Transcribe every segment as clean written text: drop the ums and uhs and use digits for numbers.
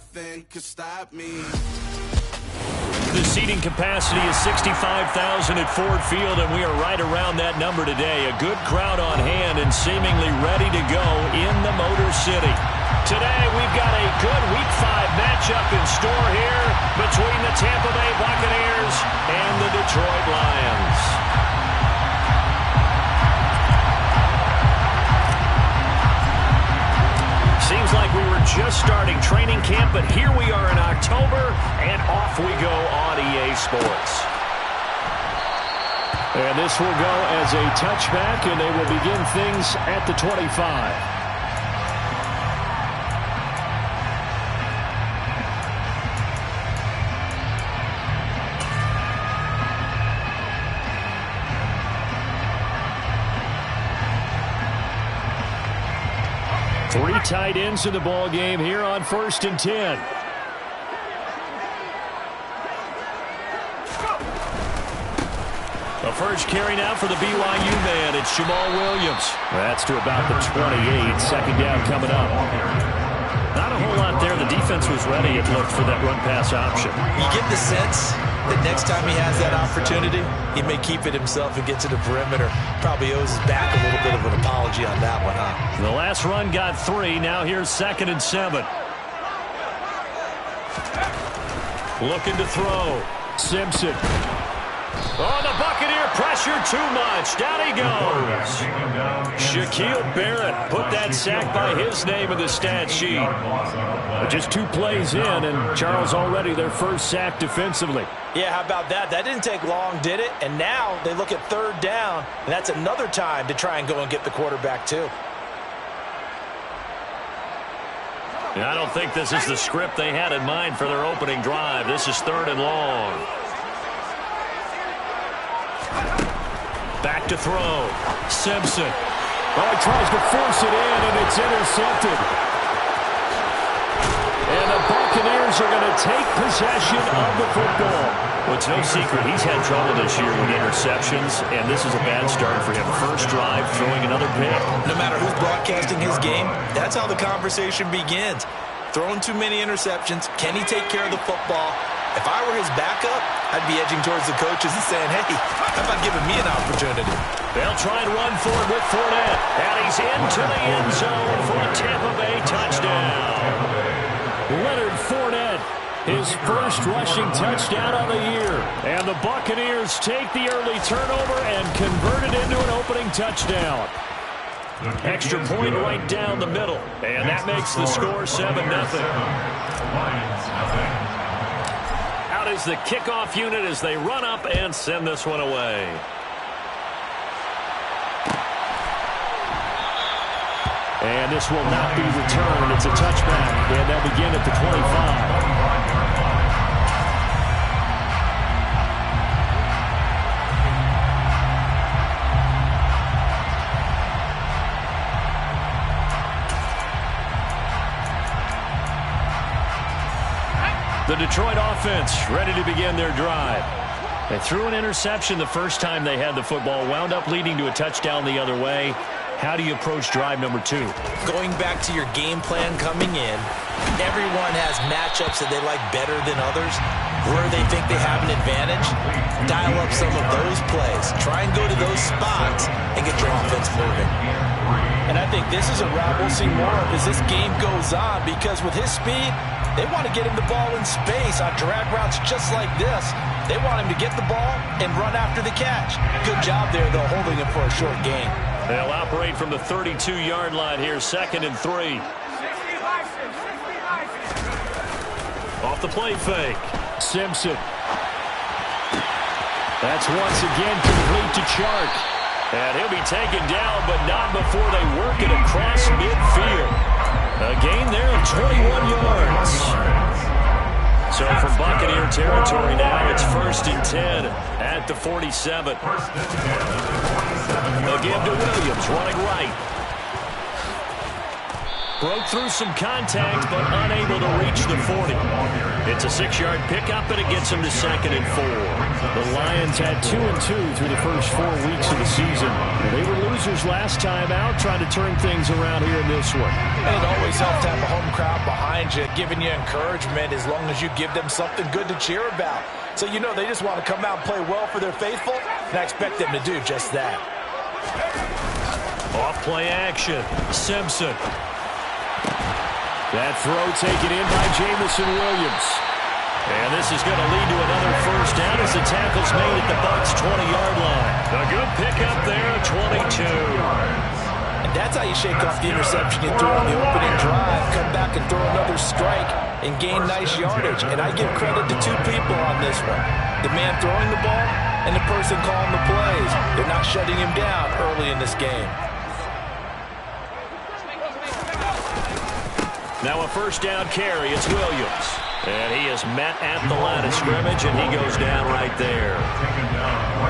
nothing could stop me. The seating capacity is 65,000 at Ford Field, and we are right around that number today. A good crowd on hand and seemingly ready to go in the Motor City. Today, we've got a good Week 5 matchup in store here between the Tampa Bay Buccaneers and the Detroit Lions. Seems like we were just starting training camp, but here we are in October, and off we go on EA Sports. And this will go as a touchback, and they will begin things at the 25. 3 tight ends in the ball game here on 1st and 10. The first carry now for the BYU man. It's Jamal Williams. That's to about the 28. Second down coming up. Not a whole lot there. The defense was ready, it looked, for that run-pass option. You get the sense that next time he has that opportunity, he may keep it himself and get to the perimeter. Probably owes his back a little bit of an apology on that one, huh? The last run got 3. Now here's 2nd and 7. Looking to throw. Simpson. Oh, the Buccaneer pressure too much. Down he goes. Shaquille Barrett put that sack by his name in the stat sheet. Just 2 plays in, and Charles already their first sack defensively. Yeah, how about that? That didn't take long, did it? And now they look at 3rd down, and that's another time to try and go and get the quarterback too. I don't think this is the script they had in mind for their opening drive. This is 3rd and long. Back to throw. Simpson. Oh, he tries to force it in, and it's intercepted. And the Buccaneers are going to take possession of the football. Well, it's no secret he's had trouble this year with interceptions, and this is a bad start for him. First drive, throwing another pick. No matter who's broadcasting his game, that's how the conversation begins. Throwing too many interceptions. Can he take care of the football? If I were his backup, I'd be edging towards the coaches and saying, hey, how about giving me an opportunity? They'll try and run for it with Fournette. And he's into the end zone for a Tampa Bay touchdown. Leonard Fournette, his first rushing touchdown on the year. And the Buccaneers take the early turnover and convert it into an opening touchdown. Extra point right down the middle. And that makes the score 7-0. Out is the kickoff unit as they run up and send this one away. And this will not be returned. It's a touchback. And they'll begin at the 25. The Detroit offense ready to begin their drive. They threw an interception the first time they had the football, wound up leading to a touchdown the other way. How do you approach drive number 2? Going back to your game plan coming in, everyone has matchups that they like better than others. Where they think they have an advantage, dial up some of those plays. Try and go to those spots and get your offense moving. And I think this is a route we'll see more of as this game goes on, because with his speed, they want to get him the ball in space on drag routes just like this. They want him to get the ball and run after the catch. Good job there, though, holding him for a short gain. They'll operate from the 32-yard line here, 2nd and 3. Off the play fake. Simpson. That's once again complete to Chark. And he'll be taken down, but not before they work it across midfield. A gain there of 21 yards. So from Buccaneer territory now, it's 1st and 10 at the 47. They'll give to Williams, running right. Broke through some contact, but unable to reach the 40. It's a 6-yard pickup, and it gets him to 2nd and 4. The Lions had 2-2 through the first 4 weeks of the season. They were losers last time out, trying to turn things around here in this one. And it always helps to have a home crowd behind you, giving you encouragement as long as you give them something good to cheer about. So you know they just want to come out and play well for their faithful, and I expect them to do just that. Off play action. Simpson. That throw taken in by Jamison Williams. And this is going to lead to another first down as the tackle's made at the Bucs' 20-yard line. A good pickup there, 22. And that's how you shake off the interception you threw on the opening drive, come back and throw another strike and gain nice yardage. And I give credit to 2 people on this one. The man throwing the ball and the person calling the plays. They're not shutting him down early in this game. Now a first down carry. It's Williams. And he is met at the line of scrimmage, and he goes down right there.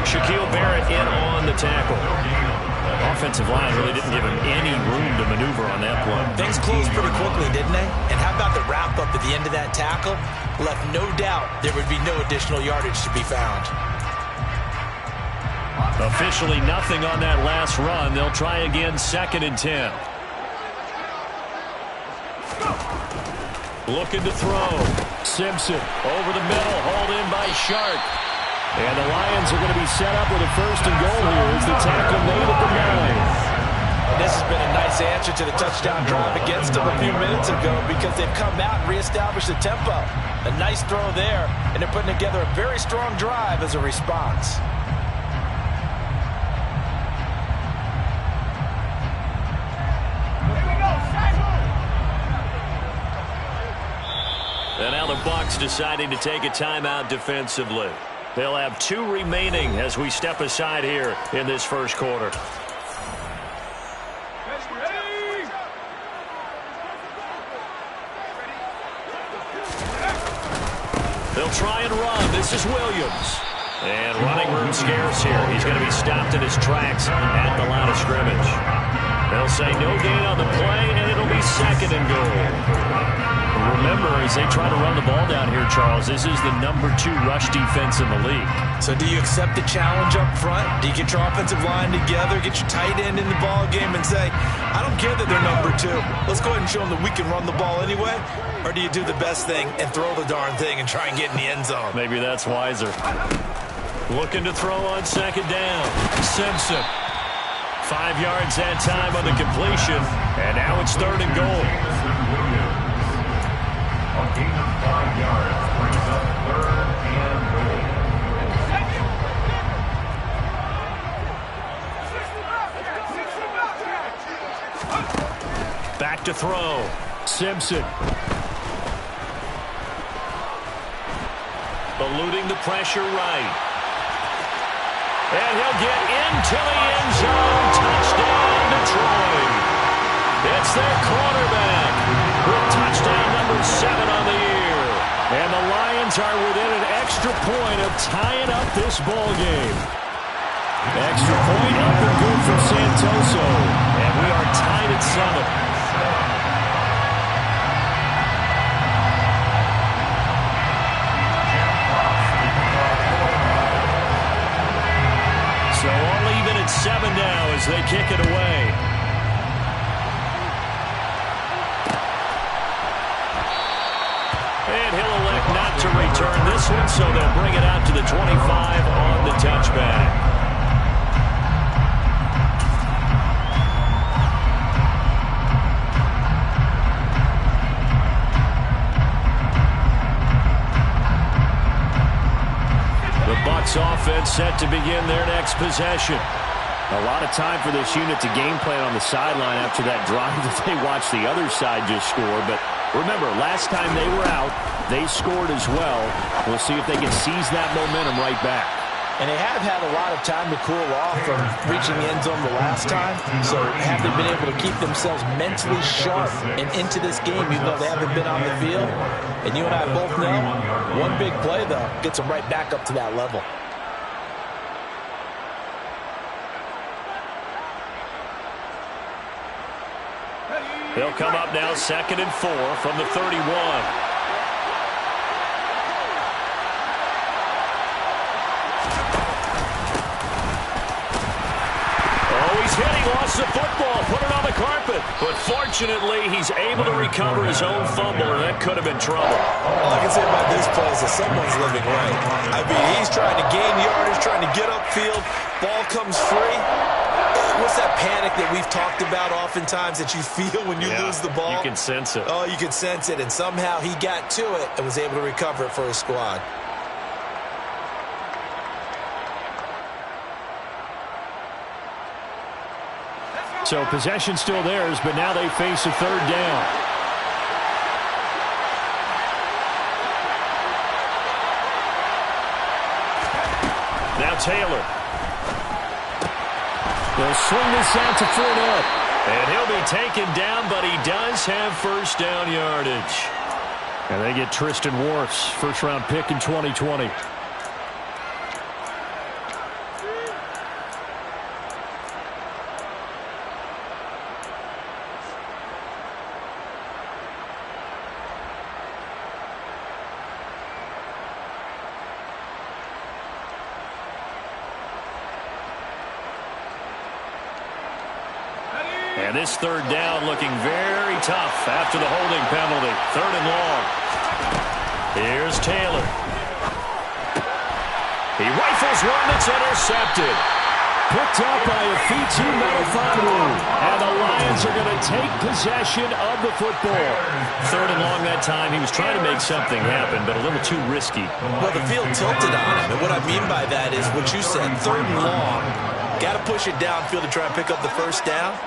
Shaquille Barrett in on the tackle. Offensive line really didn't give him any room to maneuver on that play. Things closed pretty quickly, didn't they? And how about the wrap-up at the end of that tackle? Left no doubt there would be no additional yardage to be found. Officially nothing on that last run. They'll try again, 2nd and 10. Looking to throw. Simpson over the middle, hauled in by Sharp. And the Lions are going to be set up with a 1st and goal here as the tackle made at the 9. This has been a nice answer to the touchdown drive against them a few minutes ago because they've come out and reestablished the tempo. A nice throw there, and they're putting together a very strong drive as a response. And now the Bucs deciding to take a timeout defensively. They'll have 2 remaining as we step aside here in this first quarter. They'll try and run. This is Williams. And running room scarce here. He's going to be stopped in his tracks at the line of scrimmage. They'll say no gain on the play, and it'll be 2nd and goal. Remember, as they try to run the ball down here, Charles, this is the number 2 rush defense in the league. So do you accept the challenge up front? Do you get your offensive line together, get your tight end in the ball game and say, I don't care that they're number 2. Let's go ahead and show them that we can run the ball anyway? Or do you do the best thing and throw the darn thing and try and get in the end zone? Maybe that's wiser. Looking to throw on 2nd down. Simpson. 5 yards that time on the completion. And now it's 3rd and goal. A gain of 5 yards brings up 3rd and goal. Back to throw. Simpson. Eluding the pressure right. And he'll get into the end zone. Touchdown, Detroit. It's their quarterback with touchdown number 7 on the year. And the Lions are within an extra point of tying up this ball game. Extra point up and good for Santoso. And we are tied at 7. So all even at 7 now as they kick it away. And he'll elect not to return this one, so they'll bring it out to the 25 on the touchback. The Bucs offense set to begin their next possession. A lot of time for this unit to game plan on the sideline after that drive that they watched the other side just score. But remember, last time they were out, they scored as well. We'll see if they can seize that momentum right back. And they have had a lot of time to cool off from reaching the end zone the last time. So have they been able to keep themselves mentally sharp and into this game, even though they haven't been on the field? And you and I both know, one big play, though, gets them right back up to that level. They'll come up now 2nd and 4 from the 31. He lost the football, put it on the carpet. But fortunately, he's able to recover his own fumble, and that could have been trouble. All I can say about this play is that someone's living right. I mean, he's trying to gain yardage, trying to get upfield. Ball comes free. What's that panic that we've talked about oftentimes that you feel when you lose the ball? You can sense it. Oh, you can sense it. And somehow he got to it and was able to recover it for his squad. So possession still theirs, but now they face a 3rd down. Now Taylor. They'll swing this out to Fournette. And he'll be taken down, but he does have 1st down yardage. And they get Tristan Wirfs, 1st-round pick in 2020. And this 3rd down looking very tough after the holding penalty. 3rd and long. Here's Taylor. He rifles one that's intercepted. Picked up by a Fitu Melifonwu. And the Lions are going to take possession of the football. 3rd and long that time. He was trying to make something happen, but a little too risky. Well, the field tilted on him. And what I mean by that is what you said, 3rd and long. Got to push it downfield to try and pick up the 1st down.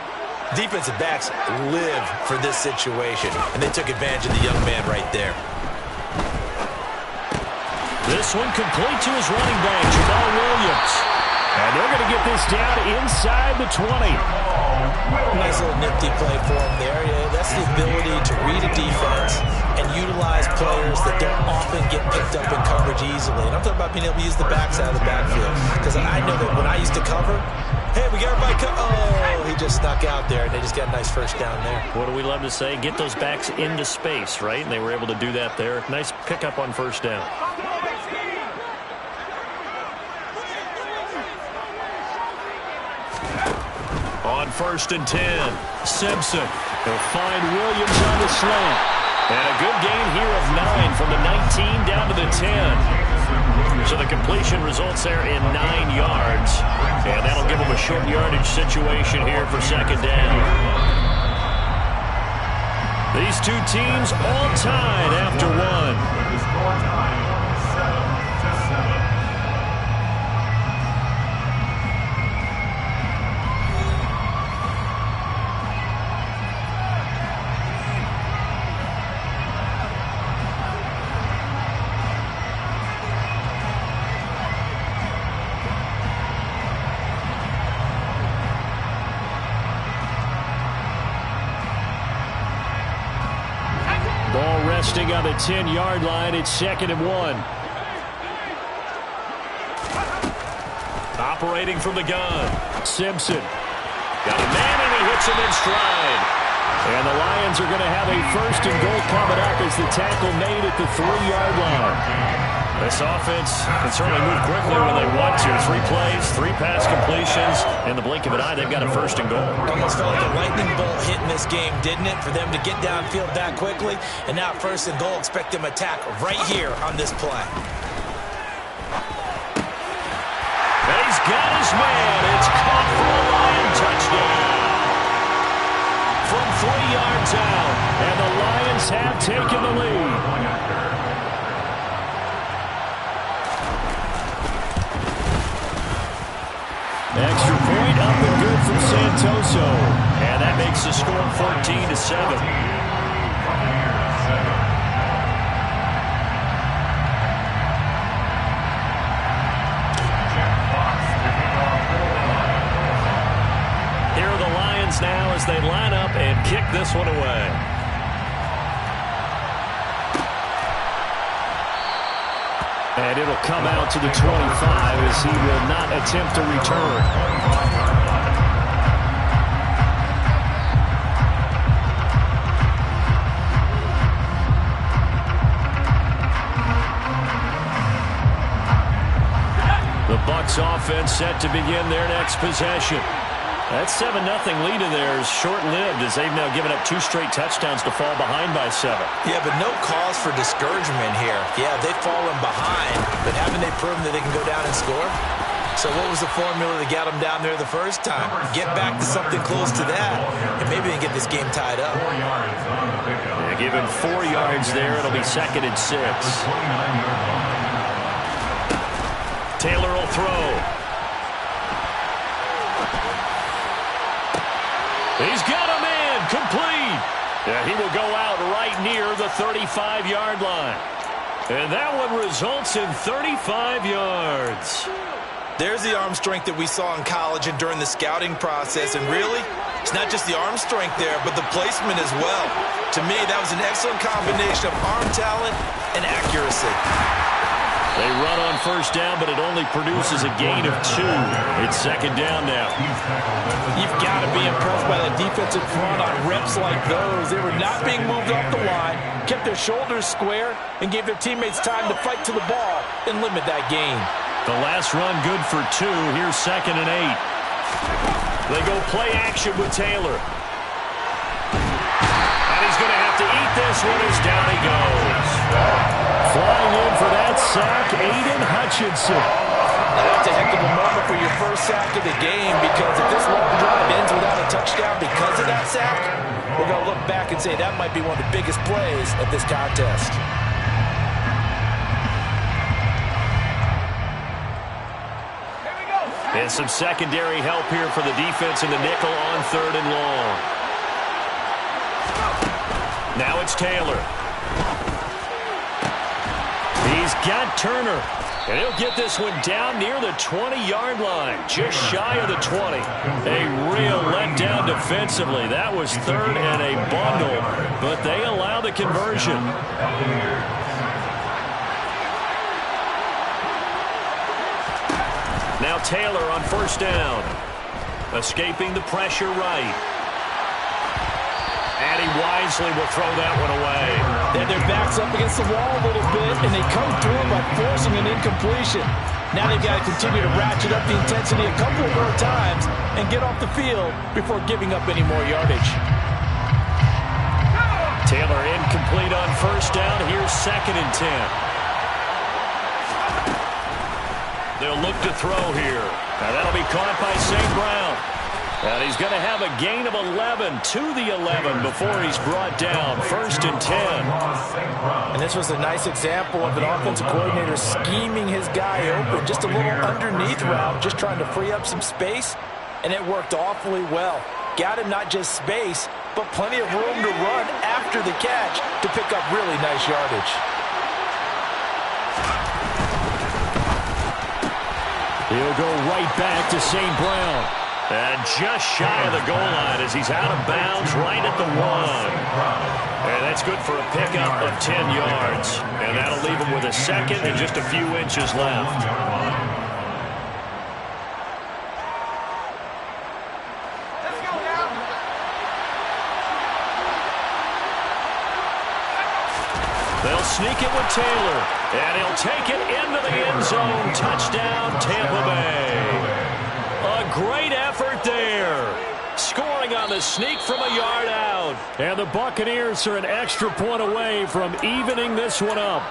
Defensive backs live for this situation, and they took advantage of the young man right there. This one complete to his running back, Jamal Williams. And they're going to get this down inside the 20. Nice little nifty play for him there. Yeah, that's the ability to read a defense and utilize players that don't often get picked up in coverage easily. And I'm talking about being able to use the backside of the backfield. Because I know that when I used to cover, hey, we got everybody oh, he just snuck out there, and they just got a nice 1st down there. What do we love to say? Get those backs into space, right? And they were able to do that there. Nice pickup on 1st down. On 1st and 10, Simpson. He'll find Williams on the slant. And a good gain here of 9 from the 19 down to the 10. So the completion results there in 9 yards. And that'll give them a short yardage situation here for 2nd down. These two teams all tied after one. On the 10-yard line, it's 2nd and 1. Operating from the gun. Simpson. Got a man, and he hits him in stride. And the Lions are going to have a 1st and goal coming up as the tackle made at the 3-yard line. This offense can certainly move quickly when they want to. 3 plays, 3 pass completions. In the blink of an eye, they've got a 1st and goal. Almost felt like a lightning bolt hit in this game, didn't it? For them to get downfield that quickly. And now 1st and goal, expect them to attack right here on this play. And he's got his man. It's caught for a Lion touchdown. From 3 yards out. And the Lions have taken the lead. Extra point up and good from Santoso. And that makes the score 14-7. Here are the Lions now as they line up and kick this one away. And it'll come out to the 25 as he will not attempt to return. 2 Giants offense set to begin their next possession. That 7-0 lead of theirs short-lived as they've now given up 2 straight touchdowns to fall behind by 7. Yeah, but no cause for discouragement here. Yeah, they've fallen behind, but haven't they proven that they can go down and score? So what was the formula that got them down there the first time? Get back to something close to that, and maybe they can get this game tied up. Yeah, give him 4 yards there. It'll be 2nd and 6. Taylor will throw. He's got him in. Complete. Yeah, he will go out right near the 35-yard line. And that one results in 35 yards. There's the arm strength that we saw in college and during the scouting process. And really, it's not just the arm strength there, but the placement as well. To me, that was an excellent combination of arm talent and accuracy. They run on first down, but it only produces a gain of 2. It's 2nd down now. You've got to be impressed by the defensive front on reps like those. They were not being moved off the line, kept their shoulders square, and gave their teammates time to fight to the ball and limit that gain. The last run good for 2. Here's 2nd and 8. They go play action with Taylor. And he's going to have to eat this one as down he goes. Flying in for that sack, Aiden Hutchinson. Now that's a heck of a moment for your first sack of the game, because if this long drive ends without a touchdown because of that sack, we're going to look back and say that might be one of the biggest plays of this contest. And some secondary help here for the defense in the nickel on 3rd and long. Now it's Taylor. He's got Turner. And he'll get this one down near the 20-yard line, just shy of the 20. A real letdown defensively. That was 3rd and a bundle, but they allow the conversion. Now Taylor on first down. Escaping the pressure right. And he wisely will throw that one away. Then their backs up against the wall a little bit, and they come through by forcing an incompletion. Now they've got to continue to ratchet up the intensity a couple more times and get off the field before giving up any more yardage. Taylor incomplete on first down. Here's 2nd and 10. They'll look to throw here. Now that'll be caught by St. Brown. And he's going to have a gain of 11 to the 11 before he's brought down. 1st and 10. And this was a nice example of an offensive coordinator scheming his guy open. Just a little underneath route, just trying to free up some space. And it worked awfully well. Got him not just space, but plenty of room to run after the catch to pick up really nice yardage. He'll go right back to St. Brown. And just shy of the goal line as he's out of bounds right at the 1. And that's good for a pickup of 10 yards. And that'll leave him with a 2nd and just a few inches left. They'll sneak it with Taylor. And he'll take it into the end zone. Touchdown, Tampa Bay. A great effort there. Scoring on the sneak from a yard out. And the Buccaneers are an extra point away from evening this one up.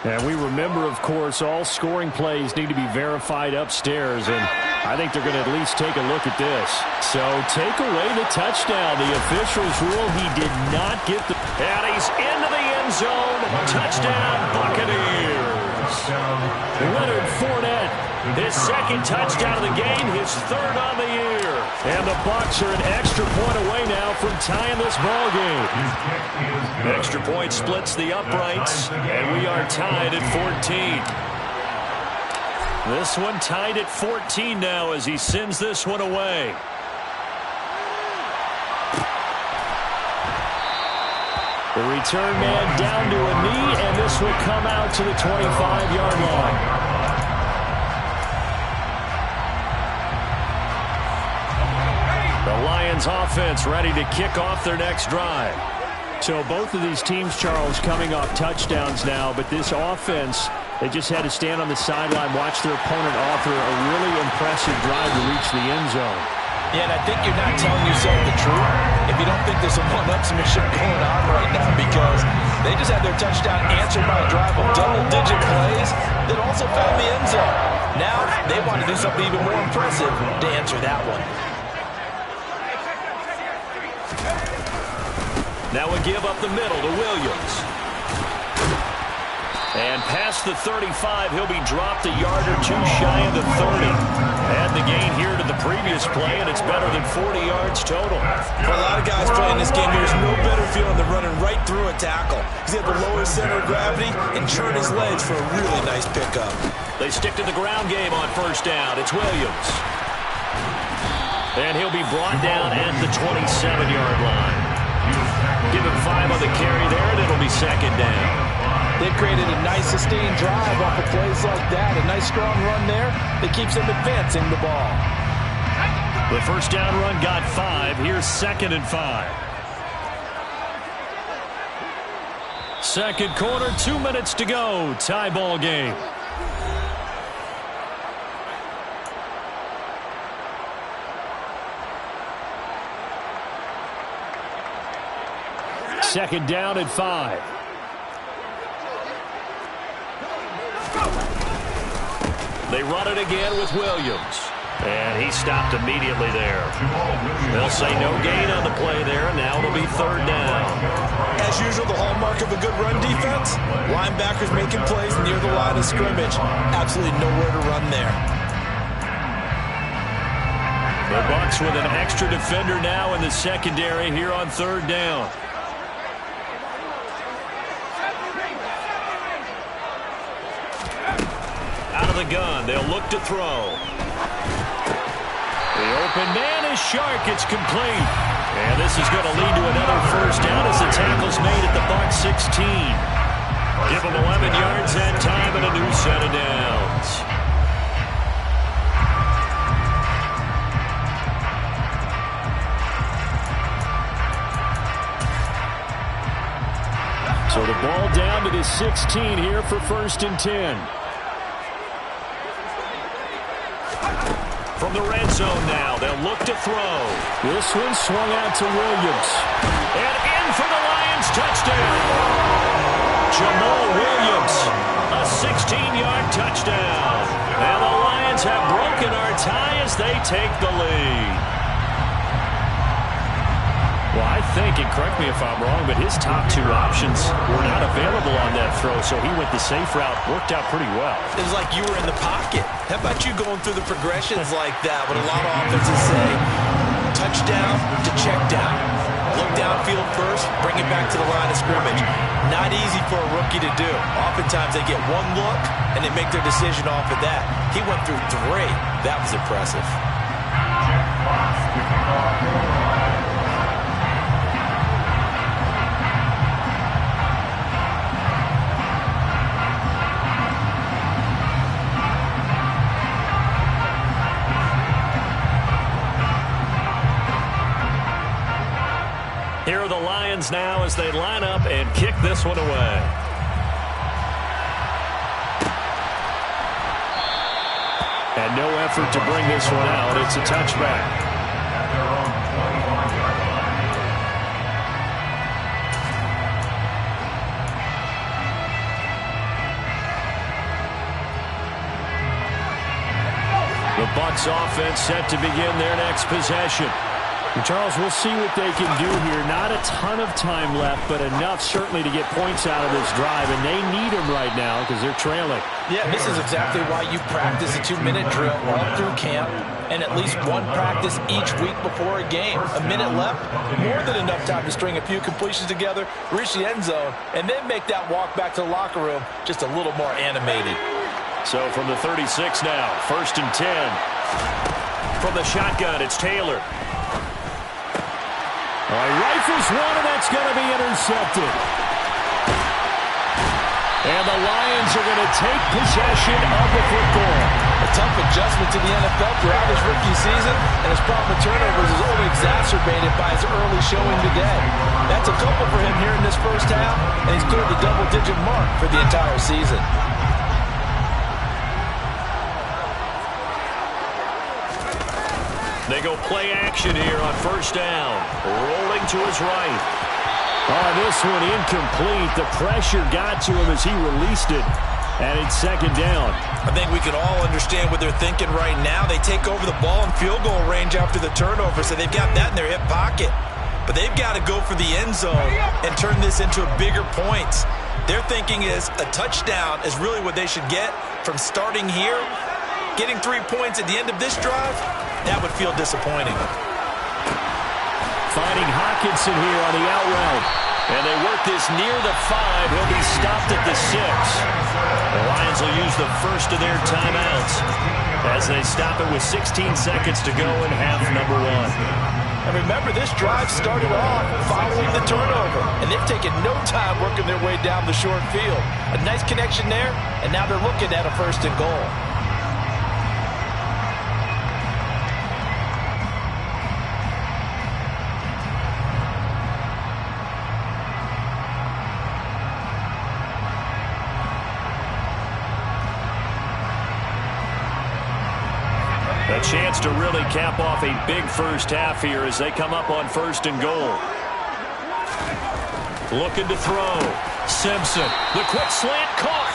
And we remember, of course, all scoring plays need to be verified upstairs. And I think they're going to at least take a look at this. So take away the touchdown. The officials rule he did not get the... And he's into the end zone. Touchdown, Buccaneers. Leonard Fournette. His 2nd touchdown of the game, his 3rd on the year. And the Bucs are an extra point away now from tying this ball game. Extra point splits the uprights, and we are tied at 14. This one tied at 14 now as he sends this one away. The return man down to a knee, and this will come out to the 25-yard line. The Lions offense ready to kick off their next drive. So both of these teams, Charles, coming off touchdowns now, but this offense They just had to stand on the sideline, watch their opponent offer a really impressive drive to reach the end zone. Yeah, and I think you're not telling yourself the truth if you don't think there's some one-upsmanship going on right now, because they just had their touchdown answered by a drive of double-digit plays that also found the end zone. Now they want to do something even more impressive to answer that one. Now we give up the middle to Williams. And past the 35, he'll be dropped a yard or two shy of the 30. Add the gain here to the previous play, and it's better than 40 yards total. For a lot of guys playing this game, there's no better feeling than running right through a tackle. He's able to lower his center of gravity and churn his legs for a really nice pickup. They stick to the ground game on first down. It's Williams. And he'll be brought down at the 27-yard line. Give him 5 on the carry there, and it'll be second down. They've created a nice sustained drive off of plays like that. A nice strong run there that keeps them advancing the ball. The first down run got 5. Here's 2nd and 5. Second quarter, 2 minutes to go. Tie ball game. Second down at 5. They run it again with Williams. And he stopped immediately there. They'll say no gain on the play there. Now it'll be third down. As usual, the hallmark of a good run defense, linebackers making plays near the line of scrimmage. Absolutely nowhere to run there. The Bucs with an extra defender now in the secondary here on third down. Out of the gun, they'll look to throw. The open man is Shark. It's complete. And this is going to lead to another first down as the tackle's made at the Bucs 16. Give them 11 yards that time and a new set of downs. So the ball down to the 16 here for 1st and 10. From the red zone now, they'll look to throw. This one swung out to Williams. And in for the Lions, touchdown. Jamal Williams, a 16-yard touchdown. And the Lions have broken our tie as they take the lead. Well, I think, and correct me if I'm wrong, but his top 2 options were not available on that throw, so he went the safe route. Worked out pretty well. It was like you were in the pocket. How about you going through the progressions like that when a lot of offenses say touchdown to check down. Look downfield first, bring it back to the line of scrimmage. Not easy for a rookie to do. Oftentimes they get one look and they make their decision off of that. He went through 3. That was impressive. Here are the Lions now as they line up and kick this one away. And no effort to bring this one out. It's a touchback. The Bucs offense set to begin their next possession. Charles, we'll see what they can do here. Not a ton of time left, but enough certainly to get points out of this drive, and they need them right now because they're trailing. Yeah, this is exactly why you practice a 2-minute drill all through camp and at least one practice each week before a game. A minute left, more than enough time to string a few completions together, reach the end zone, and then make that walk back to the locker room just a little more animated. So from the 36 now, 1st and 10. From the shotgun, it's Taylor. Rifles one, and that's going to be intercepted. And the Lions are going to take possession of the football. A tough adjustment to the NFL throughout his rookie season, and his problem with turnovers is only exacerbated by his early showing today. That's a couple for him here in this first half, and he's cleared the double-digit mark for the entire season. They go play action here on first down. Rolling to his right. Oh, this one incomplete. The pressure got to him as he released it. And it's second down. I think we can all understand what they're thinking right now. They take over the ball in field goal range after the turnover, so they've got that in their hip pocket. But they've got to go for the end zone and turn this into a bigger points. Their thinking is a touchdown is really what they should get from starting here. Getting 3 points at the end of this drive, that would feel disappointing. Finding Hawkinson here on the out route. And they work this near the 5. He'll be stopped at the 6. The Lions will use the first of their timeouts as they stop it with 16 seconds to go in half number 1. And remember, this drive started off following the turnover, and they've taken no time working their way down the short field. A nice connection there, and now they're looking at a first and goal. A chance to really cap off a big first half here as they come up on first and goal. Looking to throw. Simpson, the quick slant caught.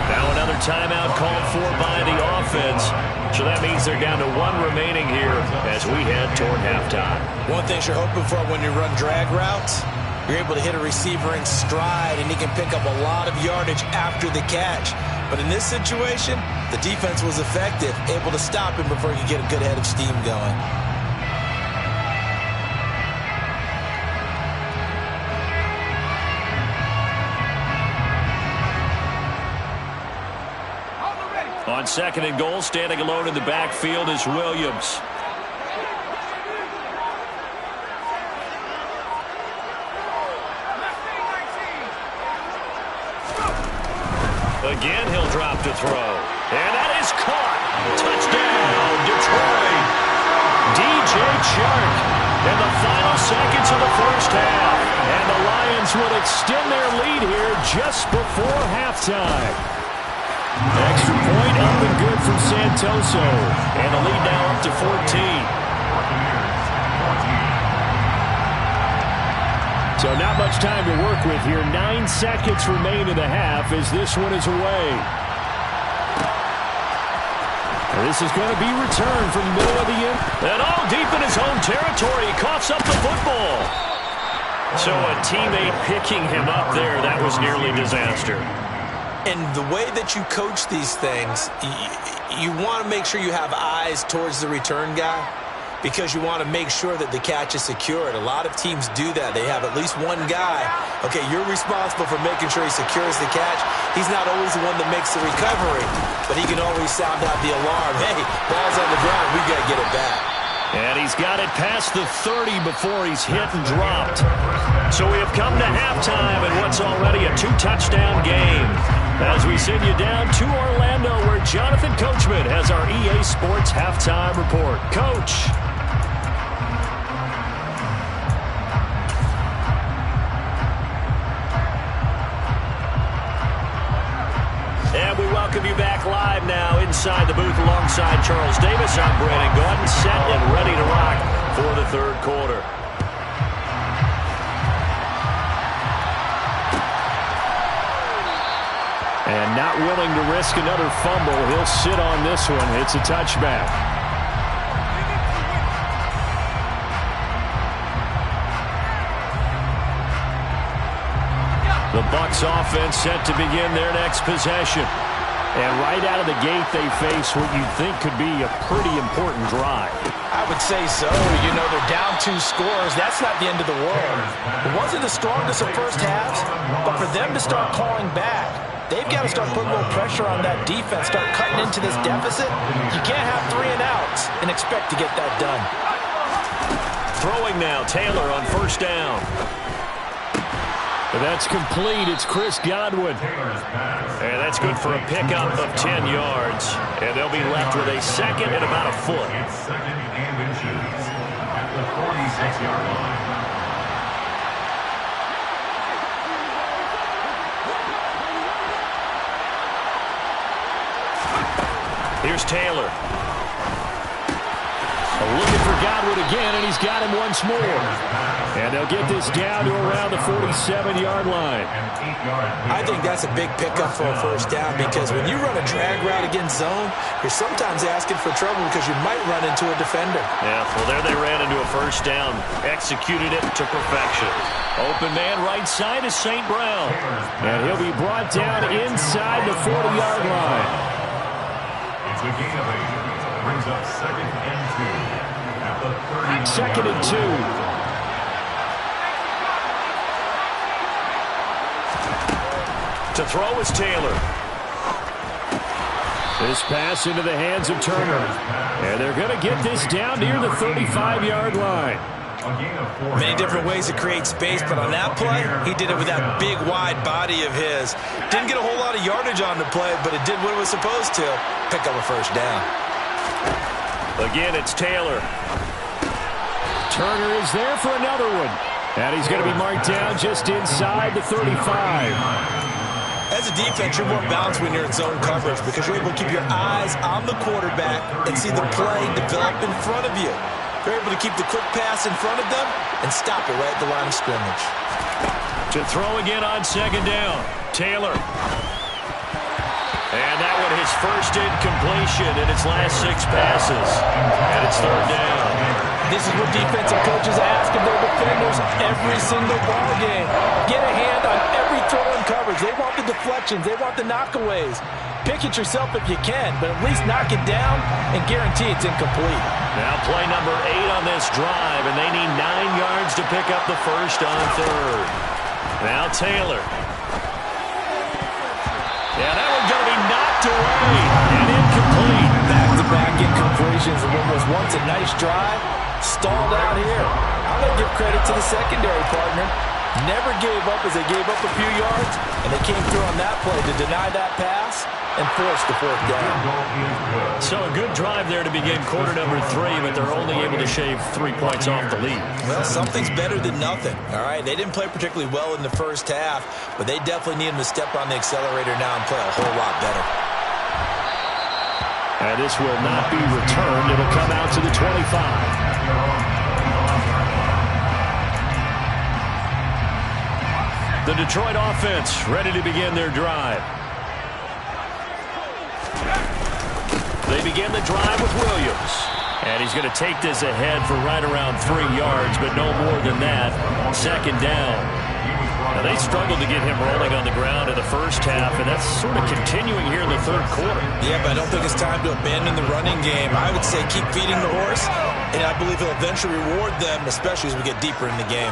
Now another timeout called for by the offense. So that means they're down to 1 remaining here as we head toward halftime. One thing you're hoping for when you run drag routes, you're able to hit a receiver in stride, and he can pick up a lot of yardage after the catch. But in this situation, the defense was effective, able to stop him before he could get a good head of steam going. On second and goal, standing alone in the backfield is Williams. Again, he'll drop to throw. And that is caught. Touchdown, Detroit. DJ Chark in the final seconds of the first half. And the Lions will extend their lead here just before halftime. Extra point up and good from Santoso. And the lead now up to 14. So not much time to work with here. 9 seconds remain in the half as this one is away. And this is going to be returned from the middle of the end. And all deep in his own territory, he coughs up the football. So a teammate picking him up there, that was nearly disaster. And the way that you coach these things, you want to make sure you have eyes towards the return guy, because you want to make sure that the catch is secured. A lot of teams do that. They have at least one guy. Okay, you're responsible for making sure he secures the catch. He's not always the one that makes the recovery, but he can always sound out the alarm. Hey, ball's on the ground. We got to get it back. And he's got it past the 30 before he's hit and dropped. So we have come to halftime in what's already a 2-touchdown game. As we send you down to Orlando, where Jonathan Coachman has our EA Sports Halftime Report. Coach. And we welcome you back live now inside the booth alongside Charles Davis. I'm Brandon Gordon, set and ready to rock for the third quarter. And not willing to risk another fumble. He'll sit on this one. It's a touchback. The Bucs offense set to begin their next possession. And right out of the gate, they face what you'd think could be a pretty important drive. I would say so. You know, they're down 2 scores. That's not the end of the world. It wasn't the strongest of first halves, but for them to start clawing back, they've got to start putting a little pressure on that defense, start cutting into this deficit. You can't have 3 and outs and expect to get that done. Throwing now, Taylor on first down. That's complete. It's Chris Godwin. And that's good for a pickup of 10 yards. And they'll be left with a second and about a foot. Second and inches at the 46-yard line. Here's Taylor. A Looking for Godwin again, and he's got him once more. And they'll get this down to around the 47-yard line. I think that's a big pickup for a first down because when you run a drag route against zone, you're sometimes asking for trouble because you might run into a defender. Yeah, well, there they ran into a first down. Executed it to perfection. Open man right side is St. Brown. And he'll be brought down inside the 40-yard line. It's a gain of 8. Brings up 2nd and 2. At the 30. 2nd and 2. To throw is Taylor. This pass into the hands of Turner. And they're going to get this down near the 35-yard line. Many different ways to create space, but on that play, he did it with that big, wide body of his. Didn't get a whole lot of yardage on the play, but it did what it was supposed to. Pick up a first down. Again, it's Taylor. Turner is there for another one. And he's going to be marked down just inside the 35. As a defense, you're more balanced when you're in zone coverage because you're able to keep your eyes on the quarterback and see the play develop in front of you. You're able to keep the quick pass in front of them and stop it right at the line of scrimmage. To throw again on 2nd down, Taylor. And that one his first incompletion in its last 6 passes. And it's 3rd down. This is what defensive coaches ask of their defenders every single ball game. Get a hand on every throw in coverage. They want the deflections. They want the knockaways. Pick it yourself if you can, but at least knock it down and guarantee it's incomplete. Now play number 8 on this drive, and they need 9 yards to pick up the first on 3rd. Now Taylor. Yeah, that one's going to be knocked away and incomplete. Back-to-back incompletions of what was once a nice drive. Stalled out here. I'm going to give credit to the secondary partner. Never gave up as they gave up a few yards, and they came through on that play to deny that pass and force the 4th down. So a good drive there to begin quarter number 3, but they're only able to shave 3 points off the lead. Well, something's better than nothing, all right? They didn't play particularly well in the first half, but they definitely need them to step on the accelerator now and play a whole lot better. And this will not be returned. It'll come out to the 25. The Detroit offense ready to begin their drive. They begin the drive with Williams. And he's going to take this ahead for right around 3 yards, but no more than that. 2nd down. Now, they struggled to get him rolling on the ground in the first half, and that's sort of continuing here in the 3rd quarter. Yeah, but I don't think it's time to abandon the running game. I would say keep feeding the horse, and I believe he'll eventually reward them, especially as we get deeper in the game.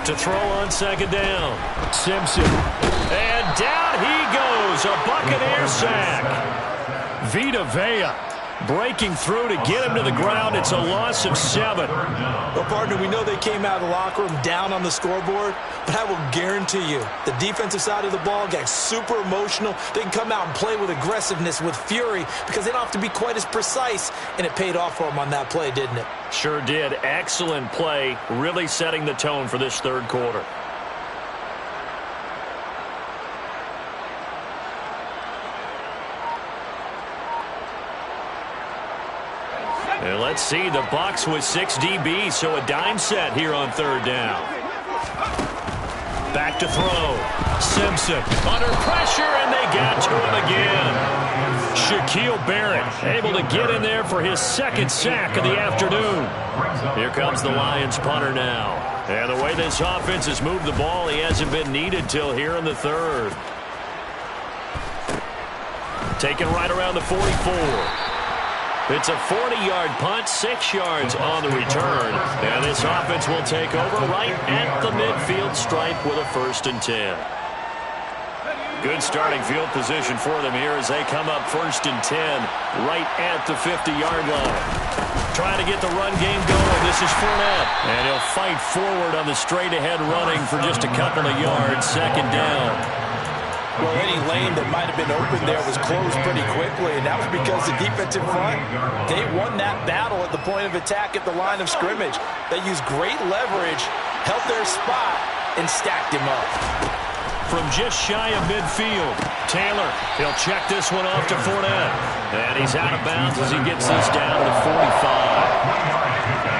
To throw on 2nd down, Simpson. And down he goes, a Buccaneer sack. Vita Vea breaking through to get him to the ground. It's a loss of 7. Well, partner, we know they came out of the locker room down on the scoreboard, but I will guarantee you the defensive side of the ball got super emotional. They can come out and play with aggressiveness, with fury, because they don't have to be quite as precise, and it paid off for them on that play, didn't it? Sure did. Excellent play, really setting the tone for this 3rd quarter. And let's see, the Bucs with 6 DBs, so a dime set here on 3rd down. Back to throw. Simpson under pressure, and they got to him again. Shaquille Barrett able to get in there for his 2nd sack of the afternoon. Here comes the Lions punter now. And the way this offense has moved the ball, he hasn't been needed till here in the 3rd. Taken right around the 44. It's a 40-yard punt, 6 yards on the return. And this offense will take over right at the midfield stripe with a 1st and 10. Good starting field position for them here as they come up 1st and 10 right at the 50-yard line. Trying to get the run game going. This is Fournette. And he'll fight forward on the straight-ahead running for just a couple of yards. 2nd down. Well, any lane that might have been open there was closed pretty quickly, and that was because the defensive front, they won that battle at the point of attack at the line of scrimmage. They used great leverage, held their spot, and stacked him up. from just shy of midfield. Taylor, he'll check this one off to Fournette. And he's out of bounds as he gets this down to the 45.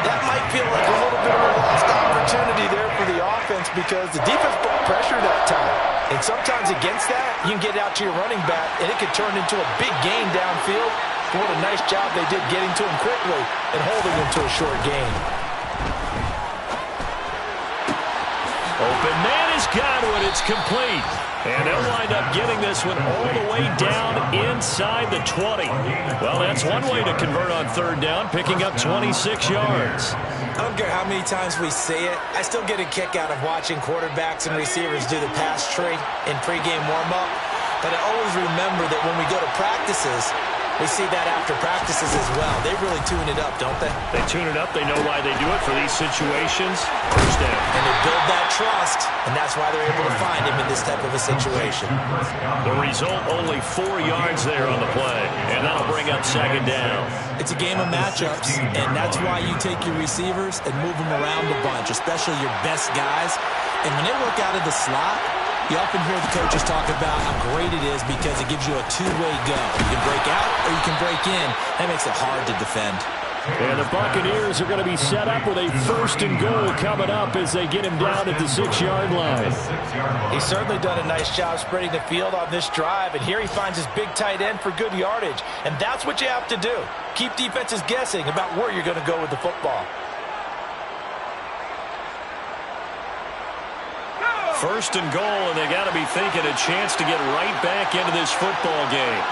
That might feel like a little bit of a lost opportunity there for the offense because the defense brought pressure that time. And sometimes against that, you can get out to your running back, and it could turn into a big gain downfield. What a nice job they did getting to him quickly and holding him to a short gain. Open man is Godwin. It's complete. And they'll wind up getting this one all the way down inside the 20. Well, that's one way to convert on third down, picking up 26 yards. I don't care how many times we say it, I still get a kick out of watching quarterbacks and receivers do the pass tree in pregame warm-up. But I always remember that when we go to practices, we see that after practices as well. They really tune it up, don't they? They tune it up. They know why they do it for these situations. First down. And they build that trust, and that's why they're able to find him in this type of a situation. The result, only 4 yards there on the play. And that'll bring up second down. It's a game of matchups, and that's why you take your receivers and move them around a bunch, especially your best guys. And when they work out of the slot, you often hear the coaches talk about how great it is because it gives you a two-way go. You can break out or you can break in. That makes it hard to defend. And the Buccaneers are going to be set up with a first and goal coming up as they get him down at the 6-yard line. He's certainly done a nice job spreading the field on this drive, and here he finds his big tight end for good yardage. And that's what you have to do. Keep defenses guessing about where you're going to go with the football. First and goal, and they got to be thinking a chance to get right back into this football game.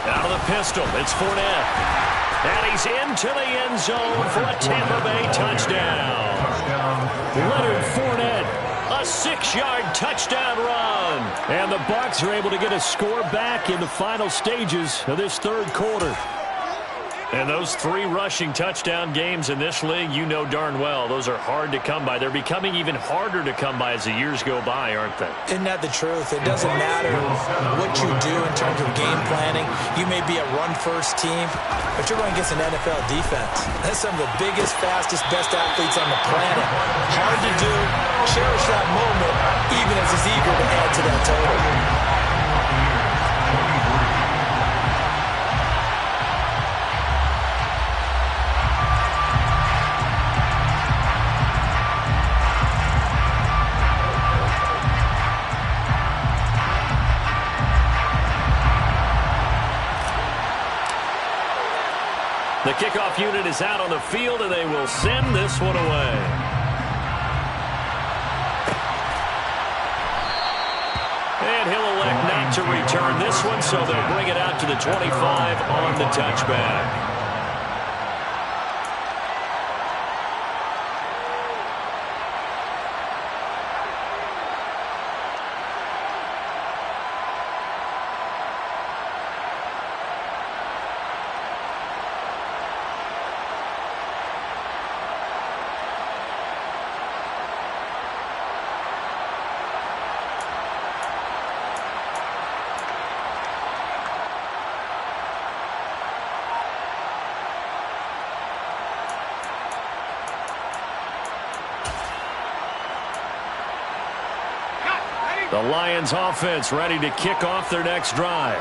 Out of the pistol, it's Fournette. And he's into the end zone for a Tampa Bay touchdown. Leonard Fournette, a 6-yard touchdown run. And the Bucs are able to get a score back in the final stages of this third quarter. And those 3 rushing touchdown games in this league, you know darn well, those are hard to come by. They're becoming even harder to come by as the years go by, aren't they? Isn't that the truth? It doesn't matter what you do in terms of game planning. You may be a run-first team, but you're running against an NFL defense. That's some of the biggest, fastest, best athletes on the planet. Hard to do. Cherish that moment, even as he's eager to add to that total. The kickoff unit is out on the field, and they will send this one away. And he'll elect not to return this one, so they'll bring it out to the 25 on the touchback. The Lions offense ready to kick off their next drive.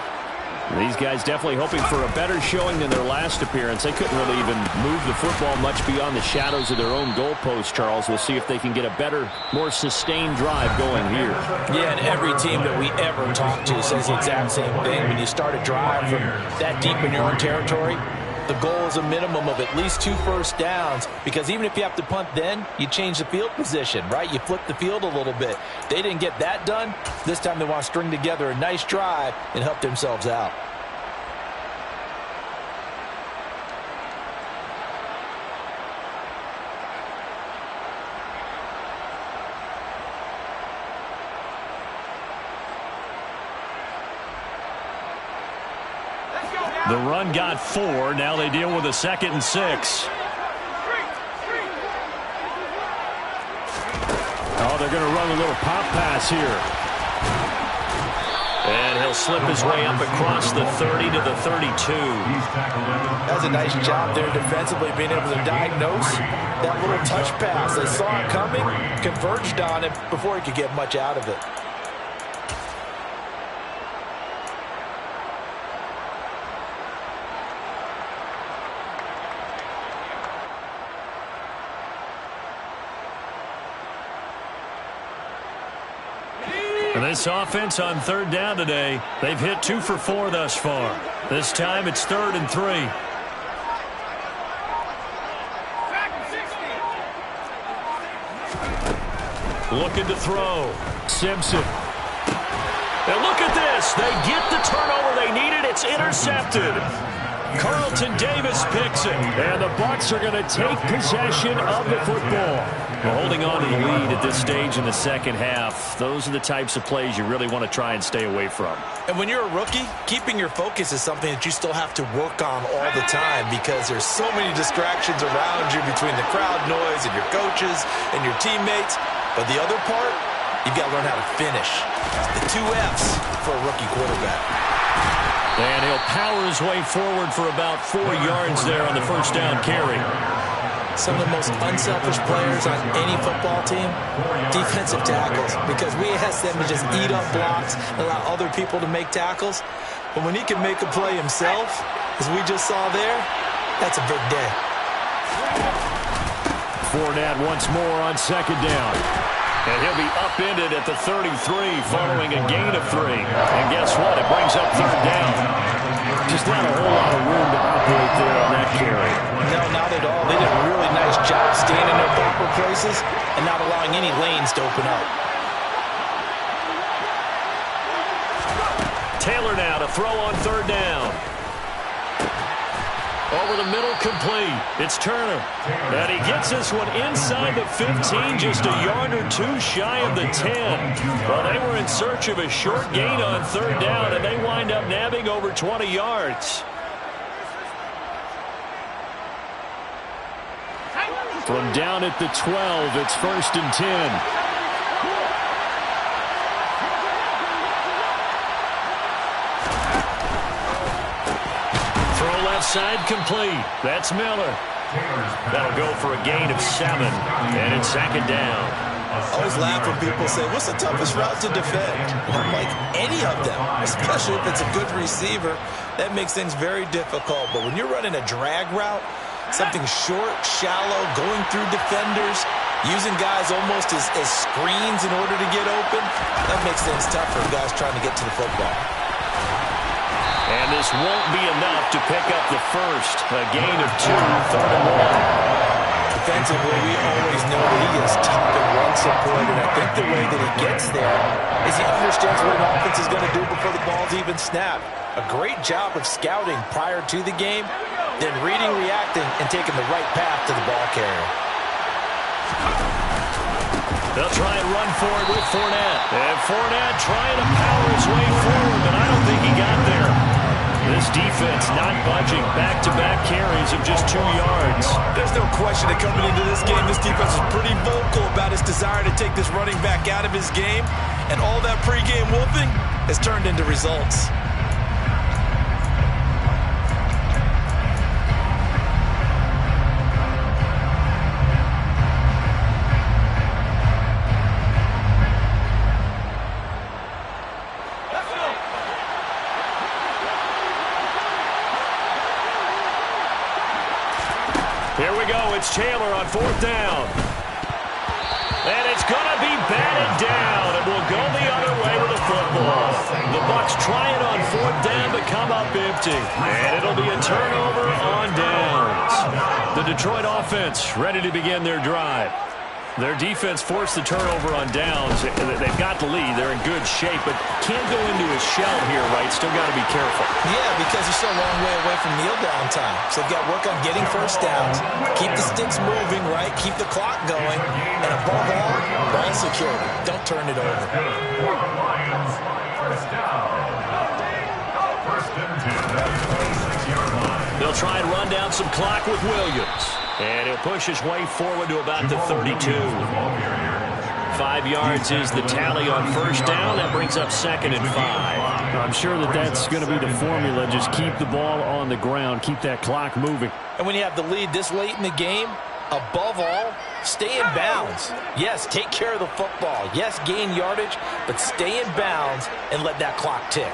These guys definitely hoping for a better showing than their last appearance. They couldn't really even move the football much beyond the shadows of their own goalpost, Charles. We'll see if they can get a better, more sustained drive going here. Yeah, and every team that we ever talk to says the exact same thing. When you start a drive from that deep in your own territory, the goal is a minimum of at least 2 first downs, because even if you have to punt then, you change the field position, right? You flip the field a little bit. They didn't get that done. This time they want to string together a nice drive and help themselves out. The run got 4. Now they deal with a 2nd and 6. Oh, they're going to run a little pop pass here. And he'll slip his way up across the 30 to the 32. That's a nice job there defensively, being able to diagnose that little touch pass. They saw it coming, converged on it before he could get much out of it. And this offense on third down today, they've hit 2 for 4 thus far. This time it's 3rd and 3. Looking to throw. Simpson. And look at this. They get the turnover they needed. It's intercepted. Carlton Davis picks it. And the Bucs are going to take possession of the football. Well, holding on to the lead at this stage in the second half, those are the types of plays you really want to try and stay away from. And when you're a rookie, keeping your focus is something that you still have to work on all the time because there's so many distractions around you between the crowd noise and your coaches and your teammates. But the other part, you've got to learn how to finish. The 2 F's for a rookie quarterback. And he'll power his way forward for about 4 yards there on the first down carry. Some of the most unselfish players on any football team, defensive tackles, because we ask them to just eat up blocks and allow other people to make tackles. But when he can make a play himself, as we just saw there, that's a big day. Fournette once more on second down. And he'll be upended at the 33 following a gain of 3. And guess what? It brings up third down. Just not a whole lot of room to operate there on that carry. No, not at all. They did a really nice job staying in their proper places and not allowing any lanes to open up. Taylor now to throw on third down. Over the middle, complete. It's Turner. And he gets this one inside the 15, just a yard or 2 shy of the 10. Well, they were in search of a short gain on third down, and they wind up nabbing over 20 yards. From down at the 12, it's 1st and 10. Side complete. That's Miller. That'll go for a gain of 7. And it's 2nd down. I always laugh when people say, what's the toughest route to defend? I'm like, any of them, especially if it's a good receiver. That makes things very difficult. But when you're running a drag route, something short, shallow, going through defenders, using guys almost as screens in order to get open, that makes things tough for guys trying to get to the football. And this won't be enough to pick up the first. A gain of 2, 3rd and 1. Defensively, we always know that he is top in run support, and I think the way that he gets there is he understands what an offense is going to do before the ball's even snapped. A great job of scouting prior to the game, then reading, reacting, and taking the right path to the ball carrier. They'll try and run for it with Fournette. And Fournette trying to power his way forward, but I don't think he got there. This defense not budging. Back-to-back carries of just 2 yards. There's no question that coming into this game, this defense is pretty vocal about his desire to take this running back out of his game. And all that pregame whooping has turned into results. Here we go. It's Taylor on 4th down. And it's going to be batted down. And we'll go the other way with the football. The Bucs try it on 4th down to come up empty. And it'll be a turnover on downs. The Detroit offense ready to begin their drive. Their defense forced the turnover on downs. They've got the lead. They're in good shape, but can't go into a shell here, right? Still got to be careful. Yeah, because you're still a long way away from kneel down time. So they've got to work on getting first downs, keep the sticks moving, right? Keep the clock going. And above all, ball security. Don't turn it over. They'll try and run down some clock with Williams. And he'll push his way forward to about the 32. 5 yards is the tally on first down. That brings up 2nd and 5. I'm sure that that's going to be the formula. Just keep the ball on the ground. Keep that clock moving. And when you have the lead this late in the game, above all, stay in bounds. Yes, take care of the football. Yes, gain yardage, but stay in bounds and let that clock tick.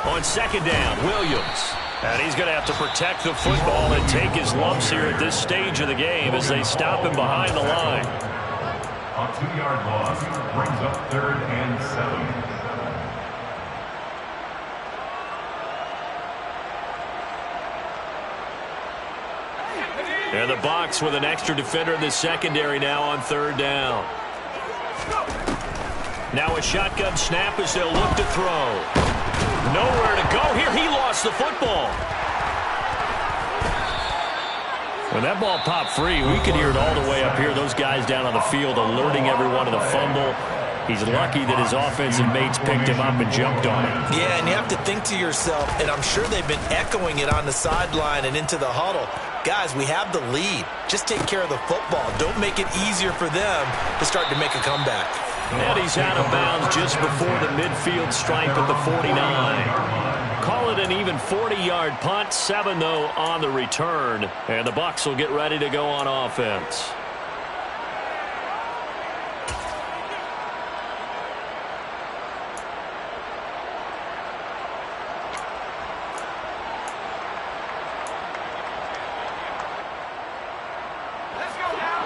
On second down, Williams. And he's going to have to protect the football and take his lumps here at this stage of the game as they stop him behind the line. A 2-yard loss brings up 3rd and 7. And the Bucs with an extra defender in the secondary now on 3rd down. Now a shotgun snap as they'll look to throw. Nowhere to go here. He lost the football. When that ball popped free, we could hear it all the way up here. Those guys down on the field alerting everyone to the fumble. He's lucky that his offensive mates picked him up and jumped on him. Yeah, and you have to think to yourself, and I'm sure they've been echoing it on the sideline and into the huddle. Guys, we have the lead. Just take care of the football. Don't make it easier for them to start to make a comeback. And he's out of bounds just before the midfield stripe at the 49. Call it an even 40-yard punt. 7, though, on the return. And the Bucs will get ready to go on offense.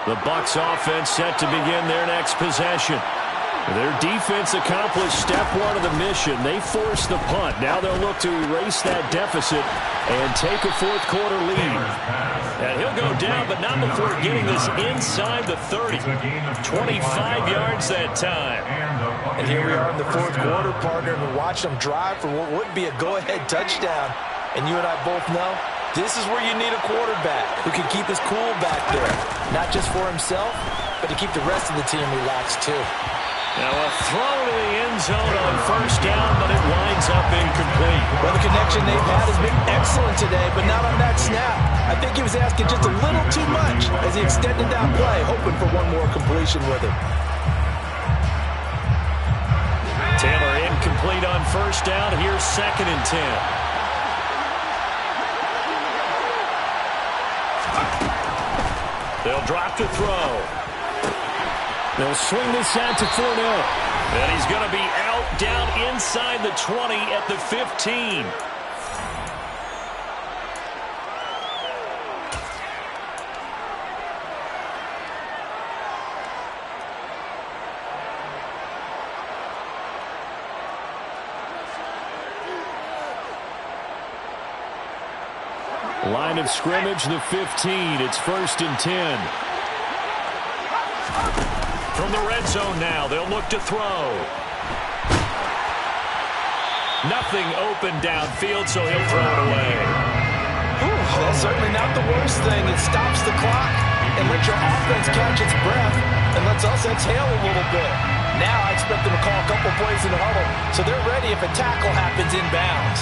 The Bucs offense set to begin their next possession. Their defense accomplished step 1 of the mission. They forced the punt. Now they'll look to erase that deficit and take a 4th quarter lead. And he'll go down, but not before getting this inside the 30. 25 yards that time. And here we are in the 4th quarter, partner, and we watched them drive for what would be a go-ahead touchdown. And you and I both know this is where you need a quarterback who can keep his cool back there. Not just for himself, but to keep the rest of the team relaxed too. Now a throw to the end zone on 1st down, but it winds up incomplete. Well, the connection they've had has been excellent today, but not on that snap. I think he was asking just a little too much as he extended that play, hoping for one more completion with him. Taylor incomplete on 1st down. Here's 2nd and 10. They'll drop to throw. They'll swing this out to Fournette. And he's going to be out down inside the 20 at the 15. Line of scrimmage, the 15. It's 1st and 10. From the red zone now, they'll look to throw. Nothing open downfield, so he'll throw it away. That's certainly not the worst thing. It stops the clock and lets your offense catch its breath and lets us exhale a little bit. Now I expect them to call a couple plays in the huddle, so they're ready if a tackle happens inbounds.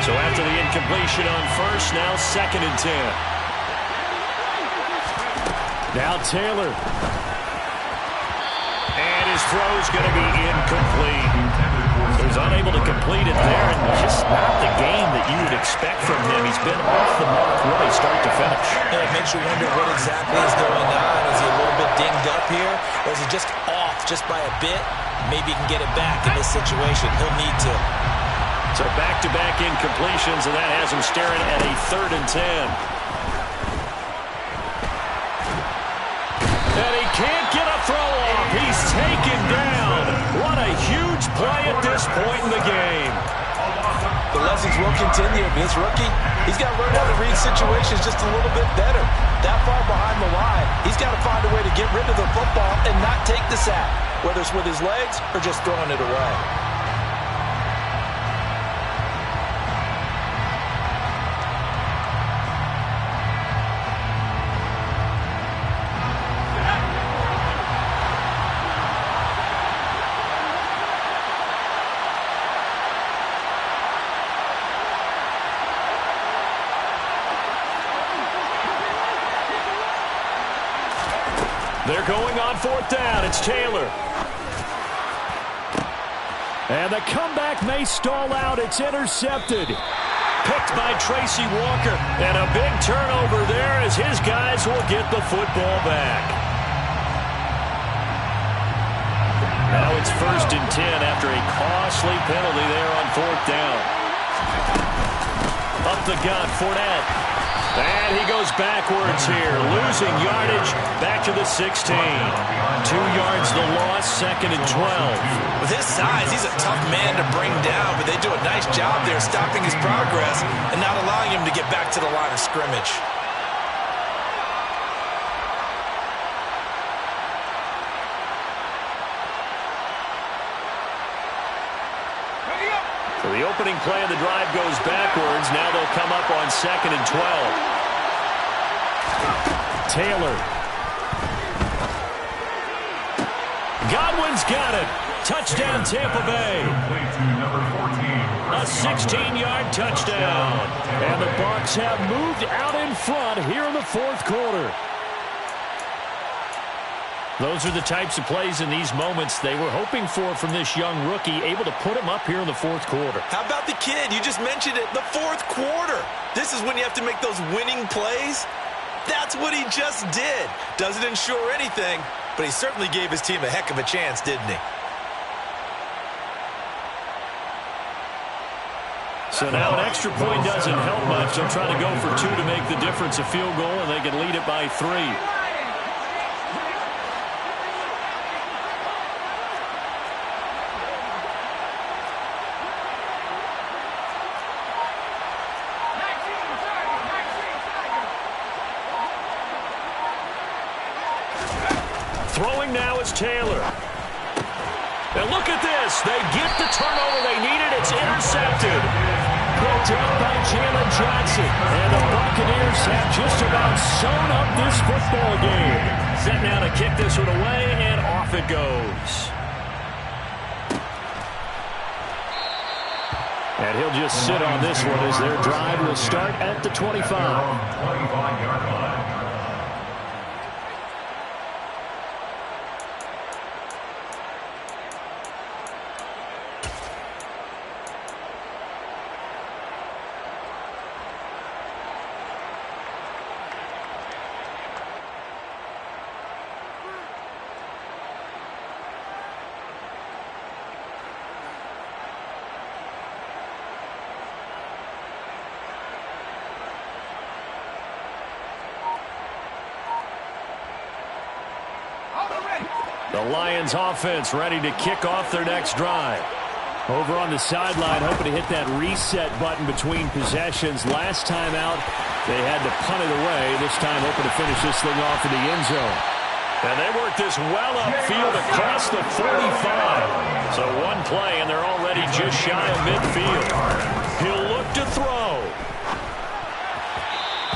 So after the incompletion on 1st, now 2nd and 10. Now Taylor. And his throw's going to be incomplete. So he's unable to complete it there, and just not the game that you would expect from him. He's been off the mark really start to finish. And it makes you wonder what exactly is going on. Is he a little bit dinged up here, or is he just off just by a bit? Maybe he can get it back in this situation. He'll need to. So back-to-back incompletions, and that has him staring at a 3rd and 10. And he can't get a throw off. He's taken down. What a huge play at this point in the game. The lessons will continue. This rookie, he's got to learn how to read situations just a little bit better. That far behind the line, he's got to find a way to get rid of the football and not take the sack, whether it's with his legs or just throwing it away. They're going on fourth down. It's Taylor. And the comeback may stall out. It's intercepted. Picked by Tracy Walker. And a big turnover there as his guys will get the football back. Now it's 1st and 10 after a costly penalty there on fourth down. Up the gut, Fournette. And he goes backwards here, losing yardage back to the 16. 2 yards the loss, 2nd and 12. With his size, he's a tough man to bring down, but they do a nice job there stopping his progress and not allowing him to get back to the line of scrimmage. So the opening play of the drive goes backwards. Now they'll come up on 2nd and 12. Taylor. Godwin's got it. Touchdown, Tampa Bay. A 16-yard touchdown. And the Bucs have moved out in front here in the fourth quarter. Those are the types of plays in these moments they were hoping for from this young rookie, able to put him up here in the fourth quarter. How about the kid? You just mentioned it, the fourth quarter. This is when you have to make those winning plays. That's what he just did. Doesn't ensure anything, but he certainly gave his team a heck of a chance, didn't he? So now an extra point doesn't help much. They'll try to go for 2 to make the difference a field goal, and they can lead it by 3. Throwing now is Taylor. And look at this. They get the turnover they needed. It's intercepted. Picked up by Jalen Johnson. And the Buccaneers have just about sewn up this football game. Set now to kick this one away, and off it goes. And he'll just sit on this one as their drive will start at the 25. 25-yard line. The Lions offense ready to kick off their next drive. Over on the sideline, hoping to hit that reset button between possessions. Last time out, they had to punt it away. This time hoping to finish this thing off in the end zone. And they work this well upfield across the 45. So one play, and they're already just shy of midfield. He'll look to throw.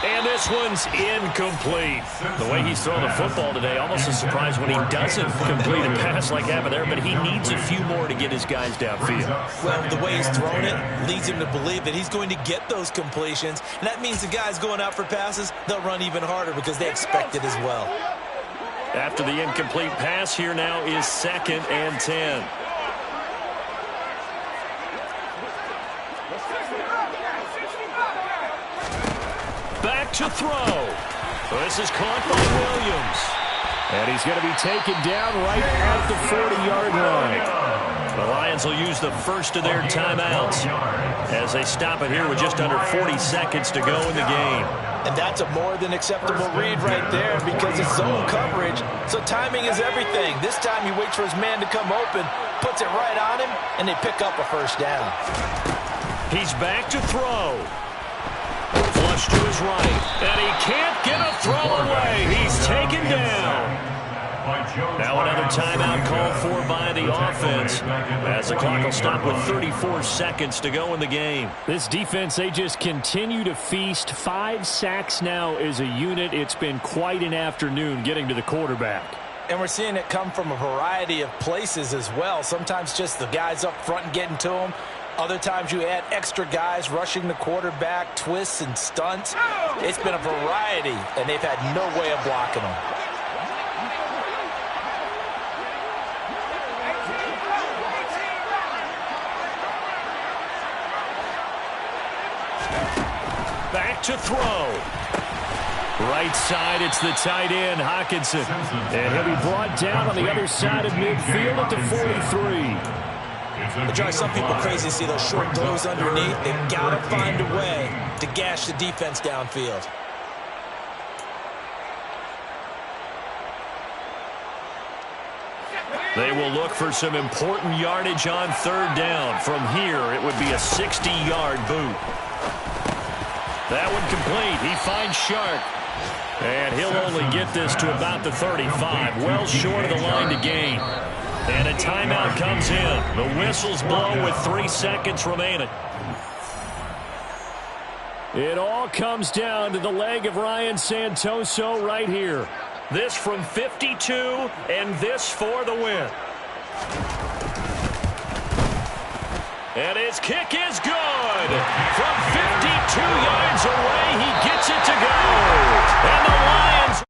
And this one's incomplete. The way he's throwing the football today, almost a surprise when he doesn't complete a pass like that there, but he needs a few more to get his guys downfield. Well, the way he's thrown it leads him to believe that he's going to get those completions, and that means the guys going out for passes, they'll run even harder because they expect it as well. After the incomplete pass, here now is 2nd and 10. Back to throw. This is caught by Williams. And he's going to be taken down right at the 40-yard line. The Lions will use the first of their timeouts as they stop it here with just under 40 seconds to go in the game. And that's a more than acceptable read right there because it's zone coverage, so timing is everything. This time he waits for his man to come open, puts it right on him, and they pick up a first down. He's back to throw. Flush to his right, and he can't get a throw away. He's taken down. Now another timeout called for by the offense as the clock will stop with 34 seconds to go in the game. This defense, they just continue to feast. 5 sacks now as a unit. It's been quite an afternoon getting to the quarterback. And we're seeing it come from a variety of places as well. Sometimes just the guys up front and getting to him. Other times you add extra guys rushing the quarterback, twists and stunts. It's been a variety, and they've had no way of blocking them. Back to throw. Right side, it's the tight end, Hockenson. And he'll be brought down on the other side of midfield at the 43. It drives some people crazy to see those short throws underneath. They've got to find a way to gash the defense downfield. They will look for some important yardage on third down. From here, it would be a 60-yard boot. That one complete. He finds Shark. And he'll only get this to about the 35, well short of the line to gain. And a timeout comes in. The whistles blow with 3 seconds remaining. It all comes down to the leg of Ryan Santoso right here. This from 52, and this for the win. And his kick is good. From 52 yards away, he gets it to go. And the Lions